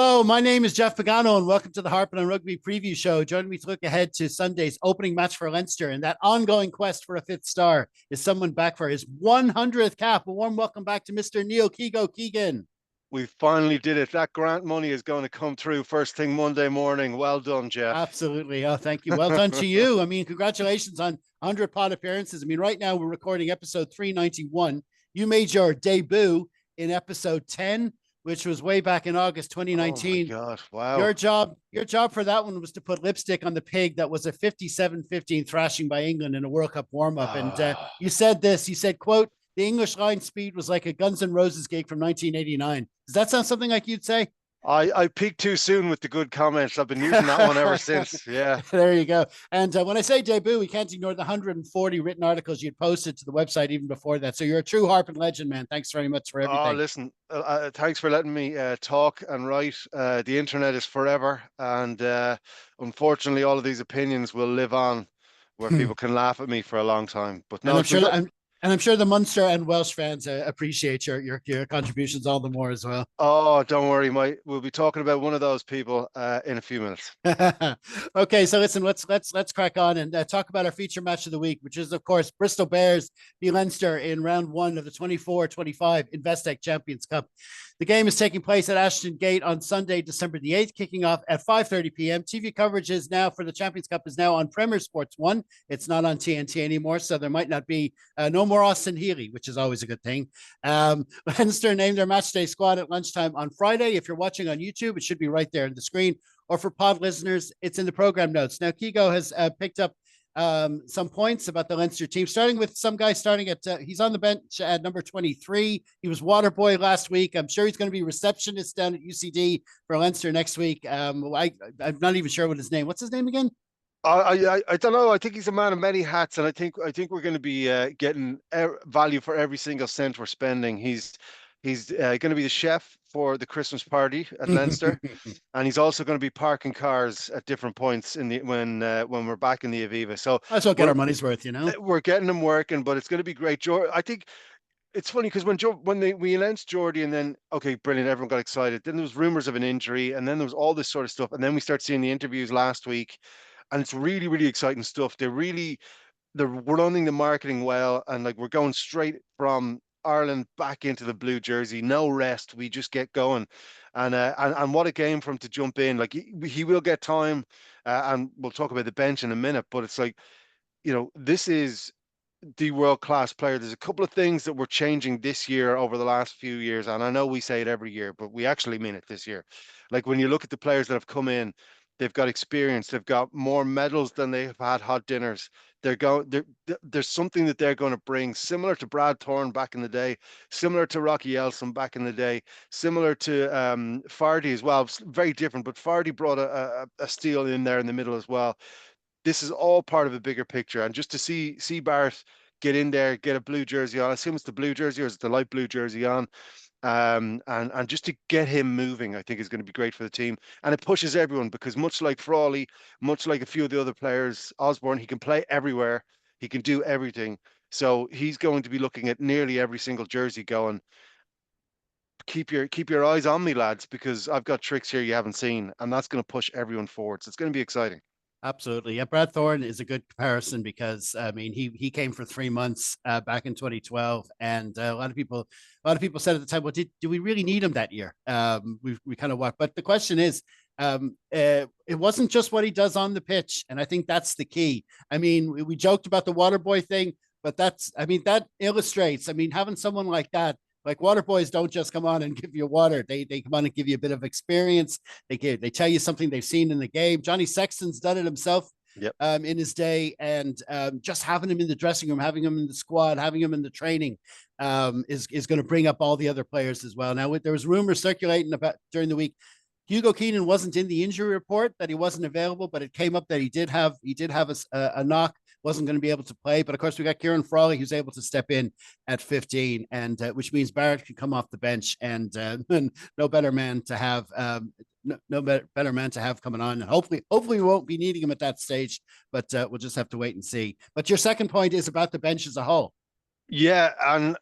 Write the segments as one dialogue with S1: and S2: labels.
S1: Hello, my name is Jeff Pagano, and welcome to the Harpin and Rugby preview show. Joining me to look ahead to Sunday's opening match for Leinster and that ongoing quest for a fifth star is someone back for his 100th cap. A warm welcome back to Mr. Neil Keego Keegan.
S2: We finally did it. That grant money is going to come through first thing Monday morning. Well done, Jeff.
S1: Absolutely. Oh, thank you. Well done to you. I mean, congratulations on 100 pod appearances. I mean, right now we're recording episode 391. You made your debut in episode 10, which was way back in August 2019.
S2: Oh my God. Wow.
S1: Your job for that one was to put lipstick on the pig that was a 57-15 thrashing by England in a World Cup warm-up. And you said this, you said, quote, the English line speed was like a Guns N' Roses gig from 1989. Does that sound something like you'd say?
S2: I peaked too soon with the good comments. I've been using that one ever since. Yeah.
S1: There you go. And when I say debut, we can't ignore the 140 written articles you'd posted to the website even before that. So you're a true Harpin legend, man. Thanks very much for everything.
S2: Oh, listen, thanks for letting me talk and write. The internet is forever. And unfortunately, all of these opinions will live on where people can laugh at me for a long time. But no,
S1: I'm sure the Munster and Welsh fans appreciate your contributions all the more as well.
S2: Oh, don't worry, we'll be talking about one of those people in a few minutes.
S1: Okay, so listen, let's crack on and talk about our feature match of the week, which is of course Bristol Bears v Leinster in round one of the 24-25 Investec Champions Cup. The game is taking place at Ashton Gate on Sunday, December the 8th, kicking off at 5:30 p.m. TV coverage is now for the Champions Cup is now on Premier Sports 1. It's not on TNT anymore, so there might not be no more Austin Healy, which is always a good thing. Leinster named their matchday squad at lunchtime on Friday. If you're watching on YouTube, it should be right there on the screen. Or for pod listeners, it's in the program notes. Now, Keego has picked up some points about the Leinster team, starting with some guy starting at, he's on the bench at number 23. He was water boy last week. I'm sure he's going to be receptionist down at UCD for Leinster next week. I'm not even sure what his name. What's his name again?
S2: I don't know. I think he's a man of many hats, and I think we're going to be getting value for every single cent we're spending. He's going to be the chef for the Christmas party at Leinster, and he's also going to be parking cars at different points in the when we're back in the Aviva. So
S1: that's what get our money's worth, you know.
S2: We're getting him working, but it's going to be great. I think it's funny because we announced Geordie, and then okay, brilliant, everyone got excited. Then there was rumors of an injury, and then there was all this sort of stuff, and then we start seeing the interviews last week. And it's really, really exciting stuff. They're running the marketing well, and like we're going straight from Ireland back into the blue jersey. No rest. We just get going, and what a game for him to jump in. Like he will get time, and we'll talk about the bench in a minute. But it's like, this is the world-class player. There's a couple of things that we're changing this year over the last few years, and I know we say it every year, but we actually mean it this year. Like when you look at the players that have come in. They've got experience. They've got more medals than they've had hot dinners. There's something that they're going to bring, similar to Brad Thorne back in the day, similar to Rocky Elson back in the day, similar to Fardy as well. Very different, but Fardy brought a steal in there in the middle as well. This is all part of a bigger picture, and just to see Barrett get in there, get a blue jersey on. I assume it's the blue jersey or is it the light blue jersey on? And just to get him moving, I think is going to be great for the team. And it pushes everyone because much like Frawley, much like a few of the other players, Osborne, he can play everywhere. He can do everything. So he's going to be looking at nearly every single jersey going, keep your eyes on me, lads, because I've got tricks here you haven't seen. And that's going to push everyone forward. So it's going to be exciting.
S1: Absolutely. Yeah, Brad Thorne is a good comparison because I mean he came for 3 months back in 2012, and a lot of people said at the time, well, do we really need him that year? We kind of walked, but the question is, it wasn't just what he does on the pitch, and I think that's the key. I mean, we joked about the water boy thing, but that illustrates. I mean, having someone like that. Like water boys don't just come on and give you water. They come on and give you a bit of experience. They tell you something they've seen in the game. Johnny Sexton's done it himself.
S2: Yep.
S1: In his day, and just having him in the dressing room, having him in the squad, having him in the training is going to bring up all the other players as well. Now, there was rumors circulating about during the week. Hugo Keenan wasn't in the injury report, that he wasn't available, but it came up that he did have a knock, wasn't going to be able to play. But of course, we got Kieran Frawley, who's able to step in at 15, and which means Barrett can come off the bench, and no better man to have. No better man to have coming on, and hopefully we won't be needing him at that stage, but we'll just have to wait and see. But your second point is about the bench as a whole.
S2: Yeah, and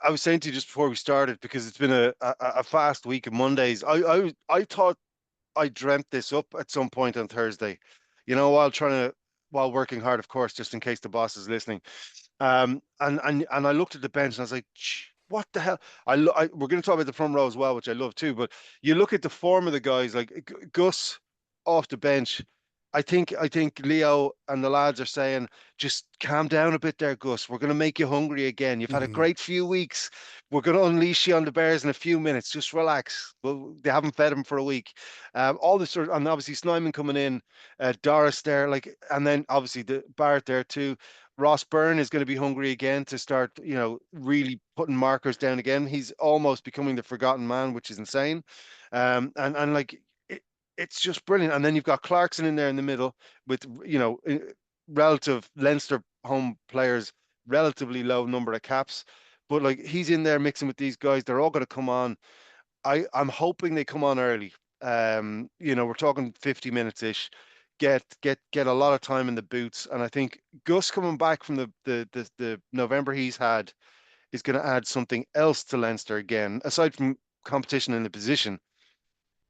S2: I was saying to you just before we started, because it's been a fast week of Mondays. I thought I dreamt this up at some point on Thursday, while working hard, of course, just in case the boss is listening. And I looked at the bench and I was like, what the hell? We're going to talk about the front row as well, which I love too. But you look at the form of the guys, like Gus off the bench. I think Leo and the lads are saying, just calm down a bit there, Gus. We're going to make you hungry again. You've had a
S1: Mhm.
S2: great few weeks. We're going to unleash you on the Bears in a few minutes. Just relax. Well, they haven't fed him for a week. All this sort of, and obviously Snyman coming in, Doris there, like, and then obviously the Barrett there too. Ross Byrne is going to be hungry again to start, really putting markers down again. He's almost becoming the forgotten man, which is insane. And like it's just brilliant. And then you've got Clarkson in there in the middle with, relative Leinster home players, relatively low number of caps. But like he's in there mixing with these guys. They're all going to come on. I'm hoping they come on early. We're talking 50 minutes ish. Get a lot of time in the boots. And I think Gus coming back from the November he's had is going to add something else to Leinster again, aside from competition in the position.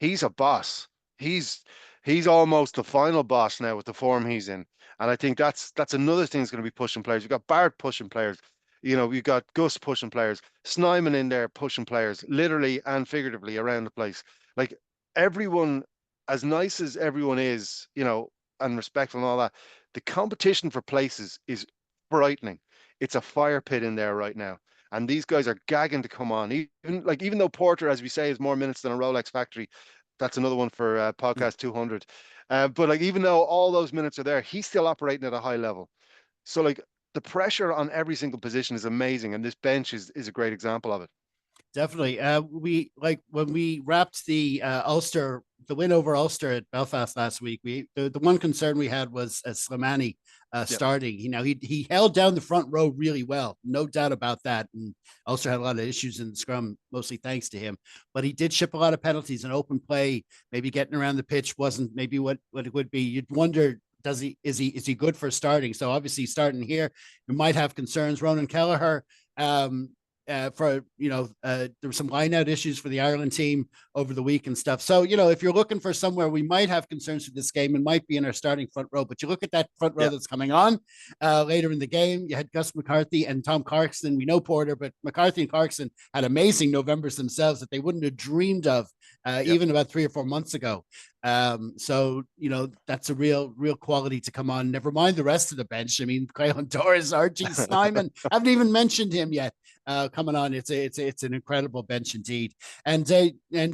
S2: He's a boss. He's he's almost the final boss now with the form he's in. And I think that's another thing that's going to be pushing players. You've got Barrett pushing players. You've got Gus pushing players, Snyman in there pushing players, literally and figuratively around the place. Like everyone, as nice as everyone is, and respectful and all that, the competition for places is frightening. It's a fire pit in there right now. And these guys are gagging to come on. Even though Porter, as we say, is more minutes than a Rolex factory, that's another one for podcast 200. But like, even though all those minutes are there, he's still operating at a high level. So like, the pressure on every single position is amazing, and this bench is a great example of it.
S1: Definitely. We like when we wrapped the Ulster, the win over Ulster at Belfast last week. The one concern we had was Slimani
S2: Yeah,
S1: starting. He held down the front row really well, no doubt about that. And Ulster had a lot of issues in the scrum, mostly thanks to him. But he did ship a lot of penalties and open play. Maybe getting around the pitch wasn't maybe what it would be. You'd wonder, is he good for starting? So obviously starting here, you might have concerns. Ronan Kelleher, there were some lineout issues for the Ireland team over the week and stuff. So, if you're looking for somewhere we might have concerns with this game, it might be in our starting front row. But you look at that front row
S2: yeah,
S1: that's coming on later in the game. You had Gus McCarthy and Tom Clarkson. We know Porter, but McCarthy and Clarkson had amazing Novembers themselves that they wouldn't have dreamed of
S2: yeah.
S1: even about 3 or 4 months ago. So that's a real quality to come on. Never mind the rest of the bench. I mean, Clayton Torres, Archie Snyman, haven't even mentioned him yet. Coming on, it's an incredible bench indeed. And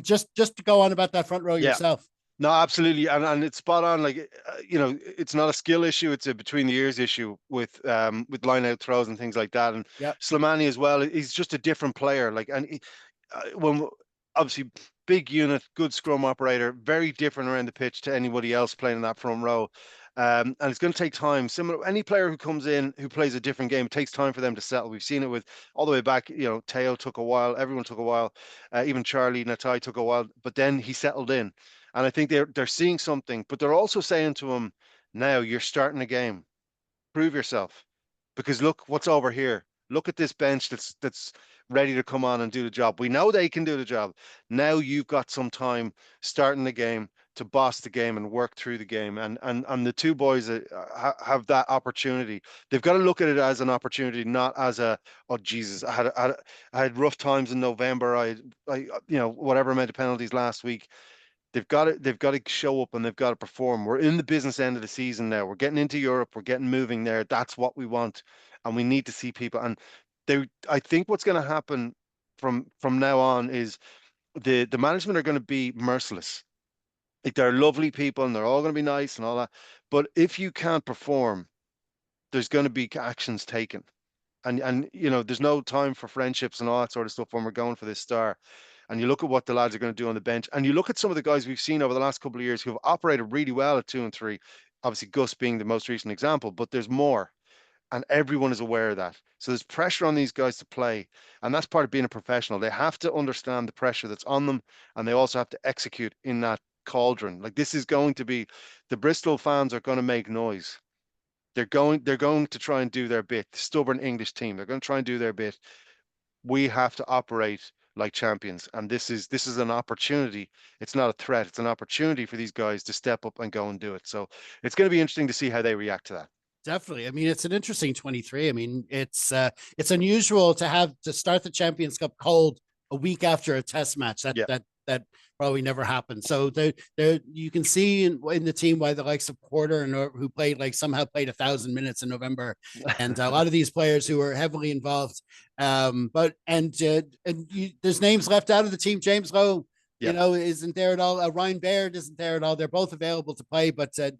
S1: just to go on about that front row
S2: Yeah.
S1: yourself.
S2: No, absolutely, and it's spot on. Like, it's not a skill issue; it's a between the ears issue with line out throws and things like that. And
S1: Yeah,
S2: Slimani as well. He's just a different player. Like, and when obviously big unit, good scrum operator, very different around the pitch to anybody else playing in that front row. And it's going to take time. Similar, any player who comes in who plays a different game, it takes time for them to settle. We've seen it with all the way back. Teo took a while. Everyone took a while. Even Charlie Natai took a while, but then he settled in. And I think they're seeing something, but they're also saying to him, now you're starting a game, prove yourself, because look what's over here. Look at this bench that's ready to come on and do the job. We know they can do the job. Now you've got some time starting the game to boss the game and work through the game. And the two boys have that opportunity. They've got to look at it as an opportunity, not as oh Jesus, I had rough times in November. Whatever amount of penalties last week. They've got to show up and they've got to perform. We're in the business end of the season now. We're getting into Europe. We're getting moving there. That's what we want, and we need to see people. And I think what's going to happen from now on is the management are going to be merciless. Like, they're lovely people and they're all going to be nice and all that. But if you can't perform, there's going to be actions taken. And there's no time for friendships and all that sort of stuff when we're going for this star. And you look at what the lads are going to do on the bench, and you look at some of the guys we've seen over the last couple of years who have operated really well at 2 and 3. Obviously, Gus being the most recent example, but there's more, and everyone is aware of that. So there's pressure on these guys to play, and that's part of being a professional. They have to understand the pressure that's on them, and they also have to execute in that cauldron. Like, this is going to be, the Bristol fans are going to make noise. They're going to try and do their bit. Stubborn English team. They're going to try and do their bit. we have to operate like champions. And this is an opportunity. It's not a threat. It's an opportunity for these guys to step up and go and do it. So it's going to be interesting to see how they react to that.
S1: Definitely. I mean, it's an interesting 23. I mean, it's unusual to have to start the Champions Cup cold a week after a test match.
S2: Yeah.
S1: That probably never happened. So there you can see in the team why the likes of Porter and who played like somehow played 1,000 minutes in November, and a lot of these players who were heavily involved. There's names left out of the team. James Lowe,
S2: Yeah.
S1: isn't there at all. Ryan Baird isn't there at all. They're both available to play, but they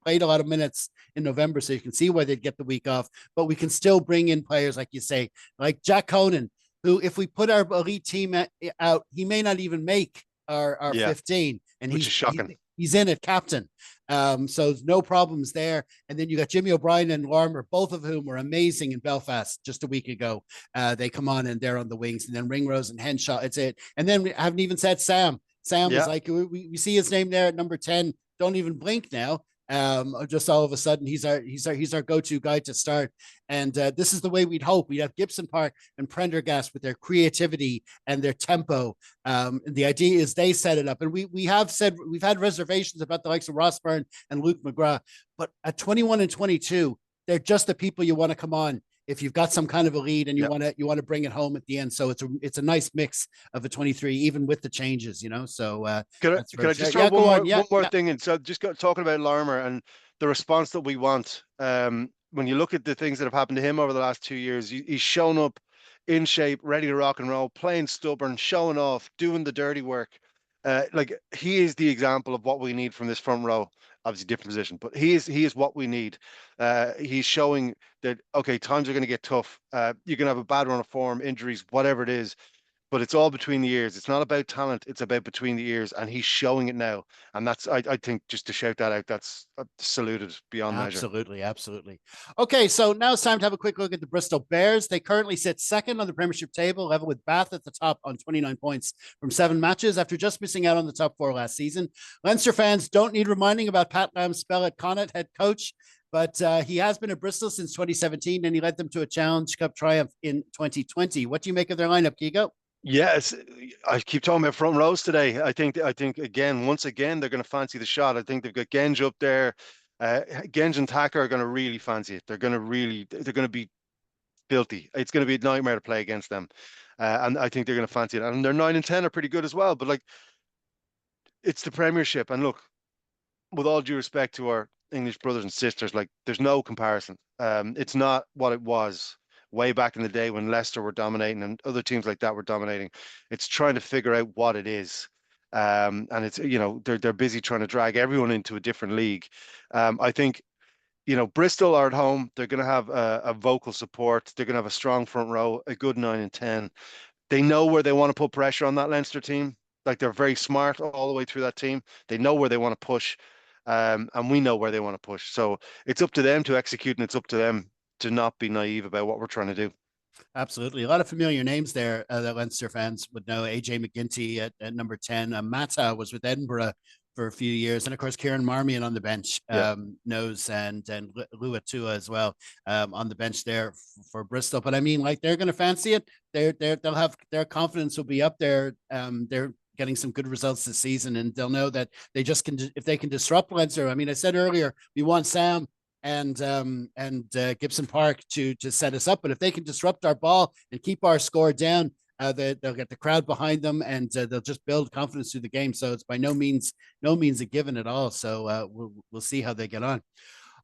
S1: played a lot of minutes in November, so you can see why they'd get the week off. But we can still bring in players like you say, like Jack Conan, who, if we put our elite team out, he may not even make our
S2: Yeah.
S1: 15, and
S2: Which is shocking.
S1: he's in it, captain. So no problems there. And then you got Jimmy O'Brien and Larmer, both of whom were amazing in Belfast just a week ago. They come on and they're on the wings, and then Ringrose and Henshaw. It's it. And then we haven't even said Sam. Sam
S2: Yeah.
S1: was like, we see his name there at number 10. Don't even blink now. Just all of a sudden he's our go-to guy to start, and this is the way we'd hope. We'd have Gibson Park and Prendergast with their creativity and their tempo. The idea is they set it up, and we have said we've had reservations about the likes of Ross Byrne and Luke McGrath, but at 21 and 22, they're just the people you want to come on if you've got some kind of a lead and you want to bring it home at the end. So it's a nice mix of a 23, even with the changes, So
S2: Can I just throw one more thing in? So just talking about Larmer and the response that we want. When you look at the things that have happened to him over the last 2 years, he's shown up in shape, ready to rock and roll, playing stubborn, showing off, doing the dirty work. Like he is the example of what we need from this front row. Obviously, different position, but he is what we need. He's showing that okay, times are going to get tough. You can have a bad run of form, injuries, whatever it is, but it's all between the ears. It's not about talent. It's about between the ears, and he's showing it now. And that's, I think, just to shout that out, that's saluted beyond measure.
S1: Absolutely, absolutely. Okay, so now it's time to have a quick look at the Bristol Bears. They currently sit second on the Premiership table, level with Bath at the top on 29 points from 7 matches after just missing out on the top 4 last season. Leinster fans don't need reminding about Pat Lamb's spell at Connacht, head coach, but he has been at Bristol since 2017, and he led them to a Challenge Cup triumph in 2020. What do you make of their lineup, Keego?
S2: Yes, I keep talking about front rows today. I think again, once again, they're going to fancy the shot. I think they've got Genge up there. Genge and Taka are going to really fancy it. They're going to be filthy. It's going to be a nightmare to play against them. And I think they're going to fancy it. And their 9 and 10 are pretty good as well. But like, it's the Premiership. And look, with all due respect to our English brothers and sisters, like there's no comparison. It's not what it was way back in the day when Leicester were dominating and other teams like that were dominating. It's trying to figure out what it is. And it's, they're busy trying to drag everyone into a different league. I think, Bristol are at home. They're going to have a vocal support. They're going to have a strong front row, a good 9 and 10. They know where they want to put pressure on that Leinster team. Like they're very smart all the way through that team. They know where they want to push. And we know where they want to push. So it's up to them to execute, and it's up to them to not be naive about what we're trying to do.
S1: Absolutely. A lot of familiar names there that Leinster fans would know. AJ McGinty at number 10. Mata was with Edinburgh for a few years. And of course, Kieran Marmion on the bench knows, and Lua Tua as well on the bench there for Bristol. But I mean, like, they're going to fancy it. They'll have their confidence will be up there. They're getting some good results this season, and they'll know that they just can, if they can disrupt Leinster. I mean, I said earlier, we want Sam and Gibson Park to set us up, but if they can disrupt our ball and keep our score down, they'll get the crowd behind them, and they'll just build confidence through the game. So it's by no means a given at all. So we'll see how they get on.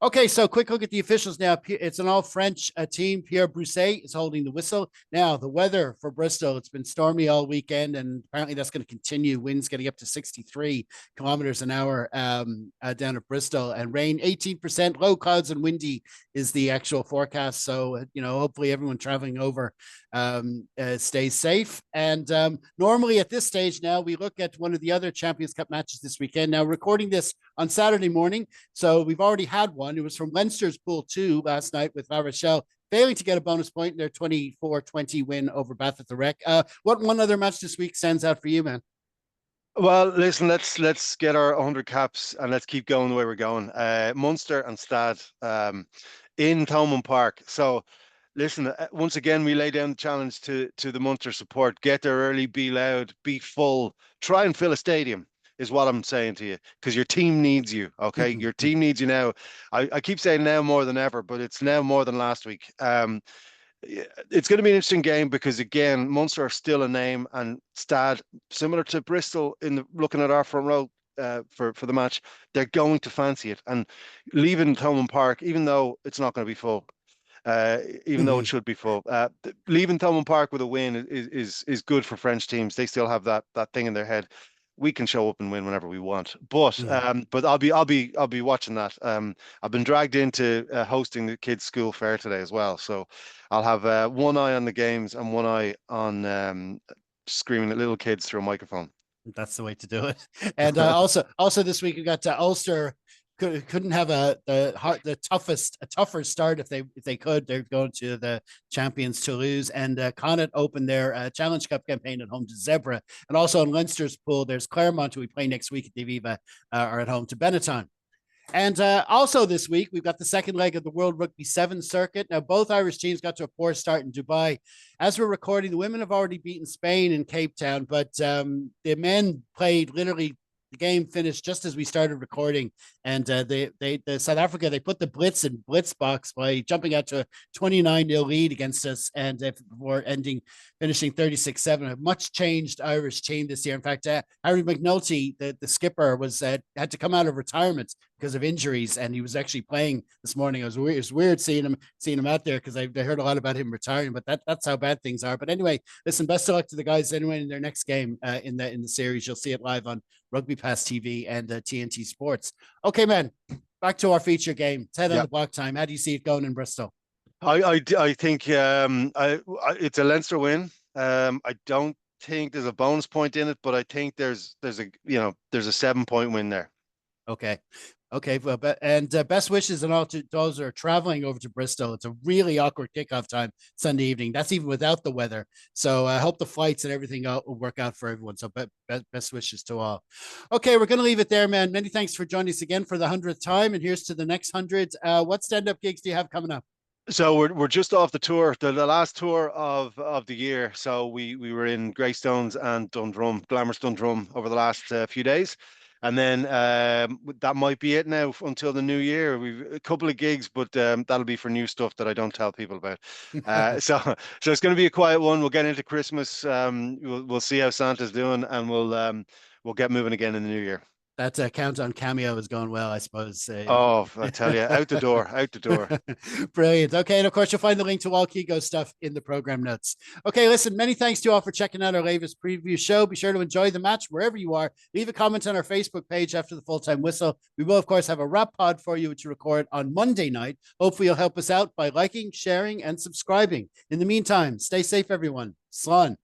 S1: Okay, so quick look at the officials now. It's an all-French team. Pierre Brousset is holding the whistle. Now, the weather for Bristol, it's been stormy all weekend, and apparently that's going to continue. Winds getting up to 63 kilometers an hour down at Bristol, and rain 18%, low clouds and windy is the actual forecast. So, hopefully everyone traveling over stays safe. And normally at this stage now, we look at one of the other Champions Cup matches this weekend. Now, recording this on Saturday morning, so we've already had one. It was from Leinster's Pool 2 last night with La Rochelle failing to get a bonus point in their 24-20 win over Bath at the Rec. What one other match this week stands out for you, man?
S2: Well, listen, let's get our 100 caps and let's keep going the way we're going. Munster and Stad in Thomond Park. So Listen, once again, we lay down the challenge to the Munster support. Get there early, be loud, be full. Try and fill a stadium, is what I'm saying to you, because your team needs you. Okay, your team needs you now. I keep saying now more than ever, but it's now more than last week. It's going to be an interesting game because again, Munster are still a name, and Stad, similar to Bristol in the looking at our front row. For the match, they're going to fancy it, and leaving Thomond Park, even though it's not going to be full, even though it should be full. Leaving Thomond Park with a win is good for French teams. They still have that thing in their head. We can show up and win whenever we want, but I'll be watching that. I've been dragged into hosting the kids' school fair today as well, so I'll have one eye on the games and one eye on screaming at little kids through a microphone.
S1: That's the way to do it. And also this week we got Ulster couldn't have a tougher start if they could. They're going to the champions Toulouse, and Connacht opened their Challenge Cup campaign at home to Zebra, and also in Leinster's pool there's Claremont, who we play next week at the Aviva, are at home to Benetton. And also this week, we've got the second leg of the World Rugby 7 circuit. Now, both Irish teams got to a poor start in Dubai. As we're recording, the women have already beaten Spain in Cape Town, but the men played literally. The game finished just as we started recording, and the South Africa, they put the blitz in blitz box by jumping out to a 29-0 lead against us, and before finishing 36-7. A much changed Irish team this year. In fact, Harry McNulty, the skipper, had to come out of retirement because of injuries, and he was actually playing this morning. It was weird seeing him out there, because I heard a lot about him retiring, but that's how bad things are. But anyway, listen, best of luck to the guys anyway in their next game in the series. You'll see it live on Rugby Pass TV and TNT Sports. Okay, man, back to our feature game. It's head on the block time. How do you see it going in Bristol?
S2: I think it's a Leinster win. I don't think there's a bonus point in it, but I think there's a 7-point win there.
S1: Okay. Well, best wishes and all to those who are traveling over to Bristol. It's a really awkward kickoff time Sunday evening. That's even without the weather. So I hope the flights and everything will work out for everyone. So best wishes to all. Okay, we're going to leave it there, man. Many thanks for joining us again for the 100th time. And here's to the next 100. What stand-up gigs do you have coming up?
S2: So we're just off the tour, the last tour of the year. So we were in Greystones and Dundrum, Glamorous Dundrum, over the last few days. And then that might be it now until the new year. We've a couple of gigs, but that'll be for new stuff that I don't tell people about. So it's going to be a quiet one. We'll get into Christmas. We'll see how Santa's doing, and we'll get moving again in the new year.
S1: That Countdown cameo is going well, I suppose.
S2: Oh, I tell you, out the door.
S1: Brilliant. Okay, and of course, you'll find the link to all Keego stuff in the program notes. Okay, listen, many thanks to you all for checking out our latest preview show. Be sure to enjoy the match wherever you are. Leave a comment on our Facebook page after the full-time whistle. We will, of course, have a wrap pod for you to record on Monday night. Hopefully, you'll help us out by liking, sharing, and subscribing. In the meantime, stay safe, everyone. Slán.